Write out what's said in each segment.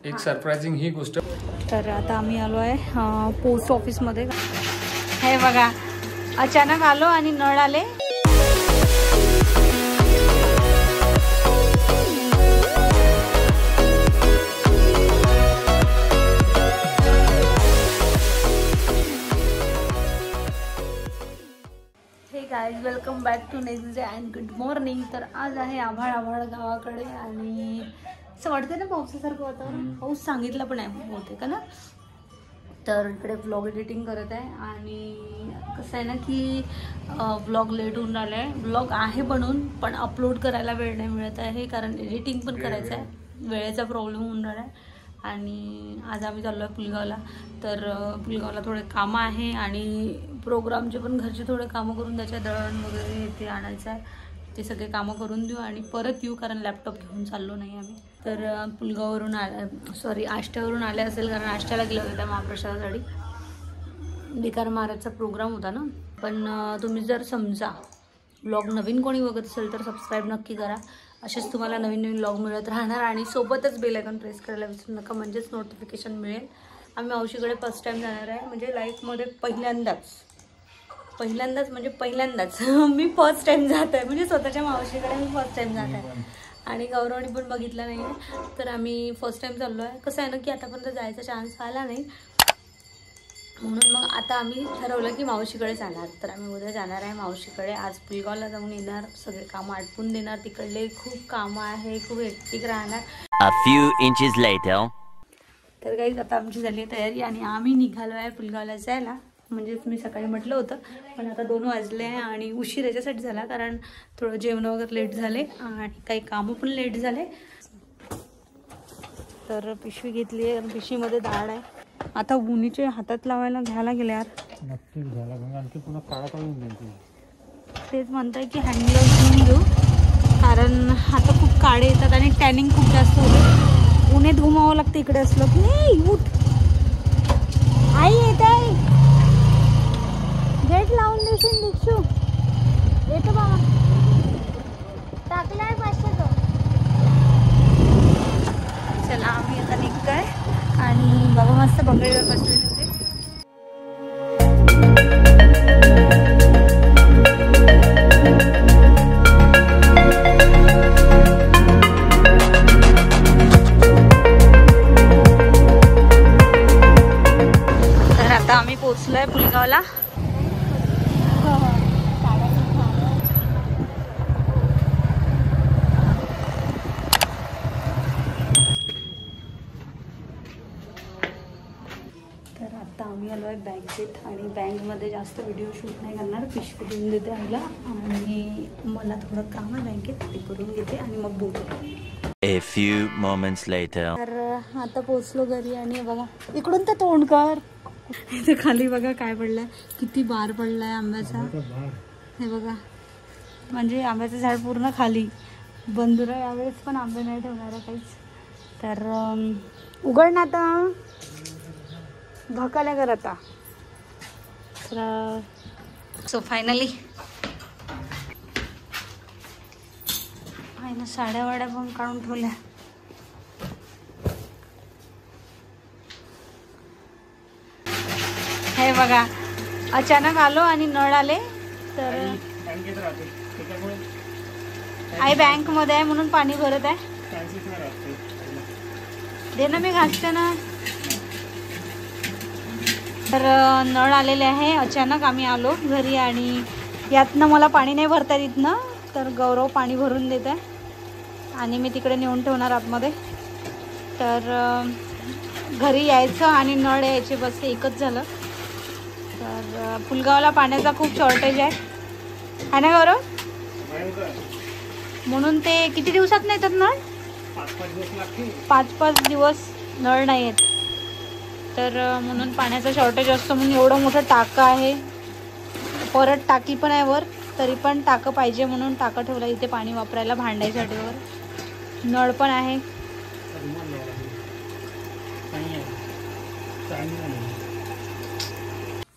एक सरप्राइजिंग ही गोष्ट। तर आता आम्ही आलो आहे पोस्ट ऑफिसमध्ये। हे बघा, अचानक आलो आणि नळ आले। Guys welcome back to next day and good morning. तर आज आहे आभाळ आभाळ गावाकडे आणि असं वाटतं ना पावसासारखं वातावरण। पाऊस सांगितलं पण आहे होते का ना। तर इकडे ब्लॉग एडिटिंग करत आहे आणि कसं आहे ना की ब्लॉग लेट होऊन राहिला आहे। ब्लॉग आहे बनवून पण अपलोड करायला वेळ नाही मिळत आहे, कारण एडिटिंग पण करायचं आहे, वेळेचा प्रॉब्लेम होऊन राहिला आहे। आणि आज आम्ही चाललो आहे पुलगावला। तर पुलगावला थोडे कामं आहे आणि प्रोग्रामचे पण घरचे थोडे कामं करून त्याच्या दळण वगैरे ते आणायचं आहे, ते सगळे कामं करून देऊ आणि परत येऊ, कारण लॅपटॉप घेऊन चाललो नाही आम्ही। तर पुलगाववरून आष्ट्यावरून आले असेल, कारण आष्ट्याला गेलं होतं त्या महाप्रसादासाठी। बिकार महाराजचा प्रोग्राम होता ना। पण तुम्ही जर समजा व्लॉग नवीन कोणी बघत असेल तर सबस्क्राईब नक्की करा, असेच तुम्हाला नवीन नवीन व्लॉग मिळत राहणार। आणि सोबतच बेल आयकॉन प्रेस करायला विसरू नका, म्हणजेच नोटिफिकेशन मिळेल। आम्ही मावशीकडे फर्स्ट टाइम जाणार आहे, म्हणजे लाईफमध्ये पहिल्यांदाच मी फर्स्ट टाइम जात आहे, म्हणजे स्वतःच्या मावशीकडे मी फर्स्ट टाइम जात आहे। आणि गौरवणी पण बघितलं नाही आहे, तर आम्ही फर्स्ट टाइम चाललो आहे। कसं आहे ना की आतापर्यंत जायचा चान्स आला नाही, म्हणून मग आता आम्ही ठरवलं की मावशीकडे जाणार। तर आम्ही उद्या जाणार आहे मावशीकडे। आज पुलगावला जाऊन येणार, सगळे कामं आटपून देणार। तिकडले खूप कामं आहे, खूप हेक्टिक राहणार। A few inches later. तर काही आता आमची झाली तयारी आणि आम्ही निघालो आहे पुलगावला जायला। म्हणजे मी सकाळी म्हटलं होतं, पण आता 2 वाजले आहे आणि उशीर याच्यासाठी झाला कारण थोडं जेवण वगैरे लेट झाले आणि काही कामं पण लेट झाले। तर पिशवी घेतली आहे, पिशवीमध्ये डाळ आहे। आता उन्हीचे हातात लावायला घ्यायला गेले यार, नक्कीच घ्यायला लागेल, आणखी पुन्हा काळा काढून द्यायची। तेच म्हणताय की हँड ग्लोव्ज घेऊन घेऊ, कारण आता खूप काळे येतात आणि टॅनिंग खूप जास्त होते। उन्हात घुमावं लागतं इकडे असलं की। नाही उठ, आई येत आहे, गेट लावून देशील दीक्षू? येतो बाबा, टाकलाय 500 तो। चला आम्ही आता निघतोय आणि बाबा मस्त बंगळीवर बसलेले होते। तर आता आम्ही पोहोचलोय पुलगावला। तर आता आम्ही आलो आहे बँकेत आणि बँकमध्ये जास्त व्हिडिओ शूट नाही करणार। पिशवी देऊन देते आईला आणि मला थोडं काम आहे बँकेत, ते करून घेते आणि मग बोलतो। A few moments later. तर आता पोचलो घरी आणि बघा इकडून तर तोंड कर, इथे खाली बघा काय पडलंय, किती बार पडलाय आंब्याचा। हे बघा, म्हणजे आंब्याचं झाड पूर्ण खाली। बंधुरा यावेळेस पण आंबे नाही ठेवणार आहे काहीच। तर उघड ना आता, धक्का कर आता। तर सो फायनली आहे ना, साड्या वाड्या पण काढून ठेवल्या। हे बघा, अचानक आलो आणि नळ आले। तर आई बँक मध्ये आहे म्हणून पाणी भरत आहे। दे ना, मी घासते ना। तर नळ आलेले आहे अचानक, आम्ही आलो घरी आणि यातनं मला पाणी नाही भरता येत ना, तर गौरव पाणी भरून देत आहे आणि मी तिकडे नेऊन ठेवणार आतमध्ये। तर घरी यायचं आणि नळ यायचे, बस एकच झालं। तर पुलगावला पाण्याचा खूप शॉर्टेज आहे ना गौरव, म्हणून ते किती दिवसात नाही येतात नळ? 5-5 दिवस नळ नाही येत। तर म्हणून पाण्याचा शॉर्टेज असतो, म्हणून एवढं मोठं टाकं आहे, परत टाकी पण आहे वर, तरी पण टाकं पाहिजे म्हणून टाकं ठेवलं इथे पाणी वापरायला भांड्यासाठी वर। नळ पण आहे।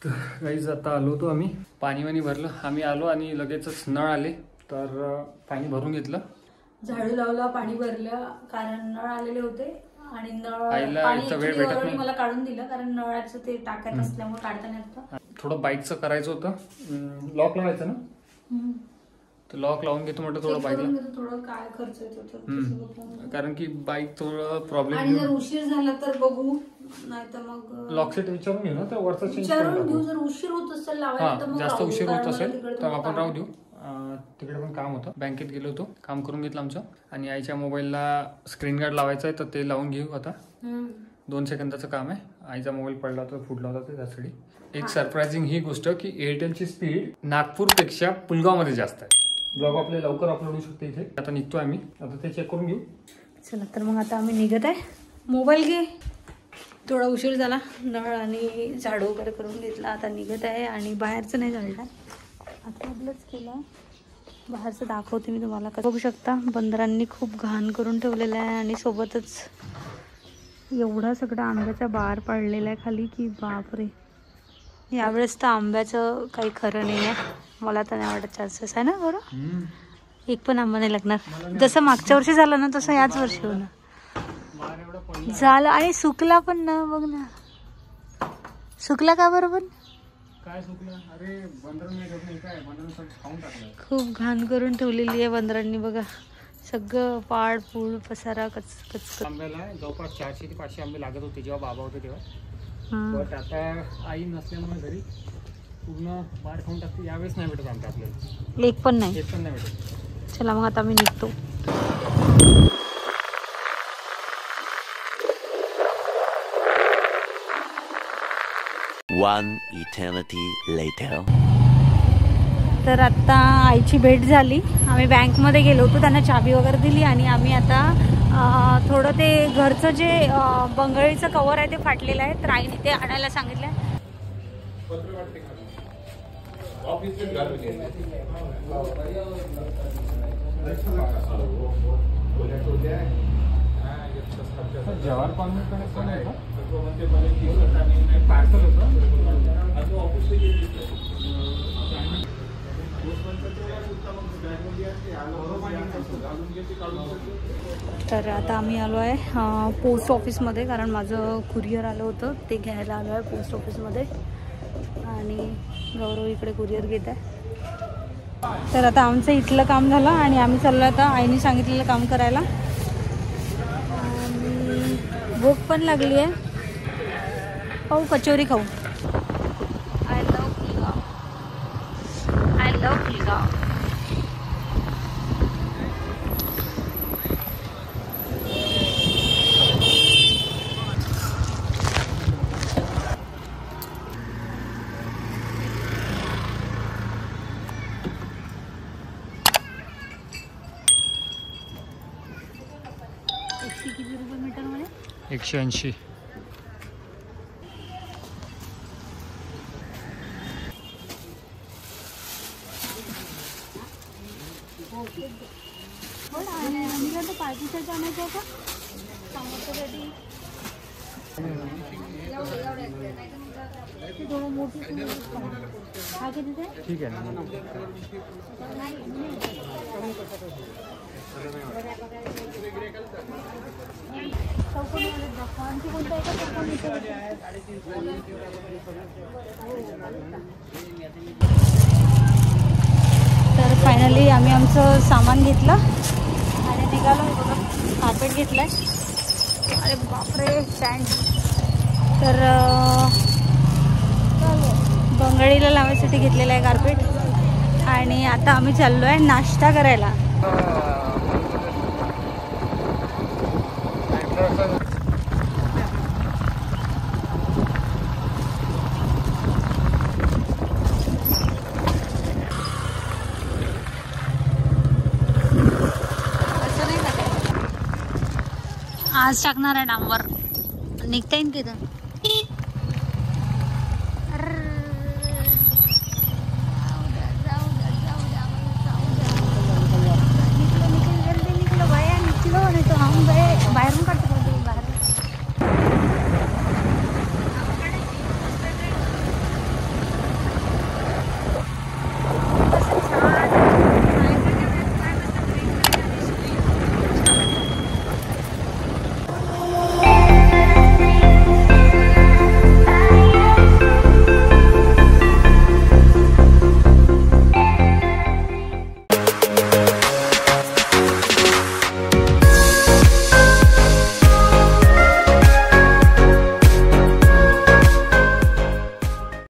तर गाईज आता आलो होतो आम्ही, पाणी वाणी भरलं, आम्ही आलो आणि लगेचच नळ आले, तर पाणी भरून घेतलं। झाडू लावला, पाणी भरलं, कारण नळ आलेले होते आणि नळ आईला पाणी इतका वेळ actually भेटत already नाही. मला काढून दिलं कारण नळाचं ते टाक्यात असल्यामुळे काढता नाही येतं. थोडं बाईकचं करायचं होतं. लॉक लावायचं ना, तर लॉक लावून घेतो म्हटलं थोडं बाईकला. थोडं काय खर्च येतो तर कारण की बाईक थोडं आणि प्रॉब्लेम. जर उशीर झाला तर बघू, नाही तर मग लॉक सेट विचारून घेऊ ना, तर वरचा चेंज विचारून घेऊ. करून जर उशीर होत असेल लावायला तर हा मग जास्त राहू. उशीर कारण होत मला असेल तिकडे तर आपण काम राहू देऊ. तिकडे पण काम होतं, बँकेत गेलो होतो, काम करून घेतलं आमचं. आणि आईच्या मोबाईलला स्क्रीन गार्ड लावायचं आहे तर ते लावून घेऊ आता. 2 सेकंदाचं काम आहे. आईचा मोबाईल पडला होता, फुटला होता, ते त्यासाठी. एक सरप्राइझिंग ही गोष्ट की एअरटेलची स्पीड नागपूरपेक्षा पुलगावमध्ये जास्त आहे. ब्लॉग आपले लवकर अपलोड होऊ शकते इथे. आता निघतो आम्ही, आता ते चेक करून घेऊ. चला तर मग आता आम्ही निघत आहे. मोबाईल घे, थोडा उशीर झाला, नळ आणि झाडू वगैरे करून घेतला, आता निघत आहे. आणि बाहेरचं नाही झालं, आता आपलंच केलं. बाहेरचं दाखवते मी तुम्हाला. बघू शकता बंदरांनी खूप घाण करून ठेवलेलं आहे आणि सोबतच एवढा सगळा आंब्याचा बार पडलेला आहे खाली की बापरे. यावेळेस तर आंब्याचं काही खरं नाही आहे. मला तर नाही वाटत चान्सेस आहे ना बरं. एक पण आंबा नाही लागणार. जसं मागच्या वर्षी झालं ना तसं याच वर्षी होणार झालं. आणि सुकला पण ना, बघ ना सुकला का बरोबर. काय सुकलं? अरे बंदर नाही काय, बंदर खाऊन टाकलं. खूप घाण करून ठेवलेली आहे बंदरांनी. बघा सगळं पाड पूड पसारा कच. आंब्याला जवळपास 400 ते 500 आंबे लागत होते जेव्हा बाबा होते तेव्हा. बट आता आई नसल्यामुळे घरी पूर्ण बाहेर खाऊन टाकते. यावेळेस नाही भेटत आमच्या आपल्याला, एक पण नाही. एक पण नाही भेटत. चला मग आता मी निघतो. One eternity later. तर आता आईची भेट झाली. आम्ही बँकमध्ये गेलो होतो, त्यांना चाबी वगैरे दिली आणि आम्ही आता थोडं ते घरचं जे बंगळीचं कवर आहे ते फाटलेलं आहे, तर आईने ते आणायला सांगितलं आहे. जवाहर कॉलनीकडे कोण आहे का? पार्सल होतं. तर आता आम्ही आलो आहे पोस्ट ऑफिसमध्ये, कारण माझं कुरिअर आलं होतं ते घ्यायला आलो आहे पोस्ट ऑफिसमध्ये. आणि गौरव इकडे कुरिअर घेत आहे. तर आता आमचं इथलं काम झालं आणि आम्ही चाललो आता आईने सांगितलेलं काम करायला. आणि भूक पण लागली आहे. खाऊ कचोरी खाऊ. I love Pulgaon. I love Pulgaon. किती रुपये मीटर म्हणे? 180. पार्टीसाठी आणायचं आहे का समोरसाठी? थोडं मोठी हा किती ते? ठीक आहे ना. चौकोनीमध्ये दाखवा. आणखी कोणतं आहे का चौकोनीचं? तर फायनली आम्ही आमचं सामान घेतलं आणि निघालो. कार्पेट घेतलं आहे. अरे बापरे स्टँड. तर बंगळीला लावायसाठी घेतलेलं आहे कार्पेट. आणि आता आम्ही चाललो आहे नाश्ता करायला. आज टाकणार आहे डांबर. निघता येईल तिथं. निकलो बाया निकलो. आणि तो हम गए बाहेरून